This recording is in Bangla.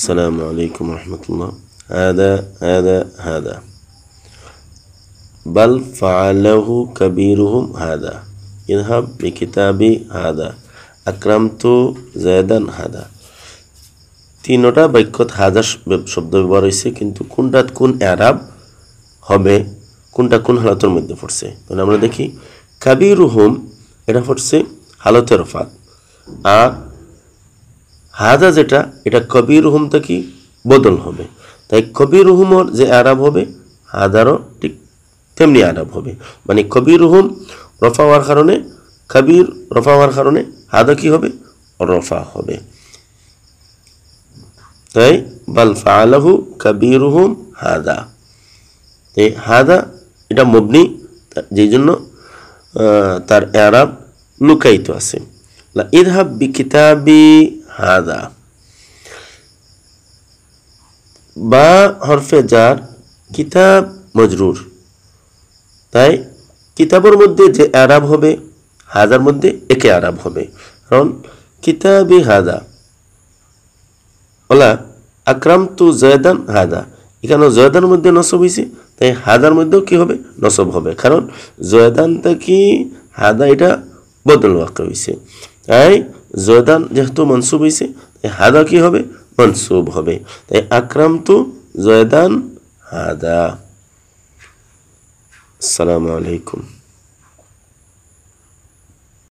السلام عليكم ورحمة الله. هذا بل فعله كبيرهم هذا اذهب بكتابي هذا أكرمت زيدا هذا তিনটা বাক্যত হাজার শব্দ ব্যবহার হয়েছে কিন্তু কোনটা কোন ইআরাব হবে কোনটা কোন হালতের মধ্যে পড়ছে তাহলে আমরা দেখি কাবীরুহুম এটা পড়ছে হালতে রফাত আর হাদা যেটা এটা কবীরুহুম থেকে বদল হবে তাই কবীরুহুমের যে ইআরাব হবে হাদারও ঠিক তেমনি ইআরাব হবে মানে কবীরুহুম রফা হওয়ার কারণে কবীর রফা হওয়ার কারণে হাদা কি হবে রফা হবে তাই বাল ফাআলাহু কাবীরুহুম হাদা এই হাদা এটা মবনি যেই জন্য তার ইআরাব লুকায়িত আছে লা ইযহাব বিকিতাবি হাদা বা হরফে জার কিতাব মজরুর তাই কিতাবের মধ্যে যে ইআরাব হবে হাদার মধ্যে একই ইআরাব হবে কারণ কিতাবি হাদা ওলা আকরামতু যায়দান হাদা এখানে যায়দানের মধ্যে নসব হইছে তাই হাদার মধ্যেও কি হবে নসব হবে কারণ যায়দান থেকে হাদা এটা বদল ওয়াক্য হইছে তাই যায়দান যেহেতু মনসুব হইছে তাই হাদা কি হবে মনসুব হবে তাই আকরামতু যায়দান হাদা আসসালামু আলাইকুম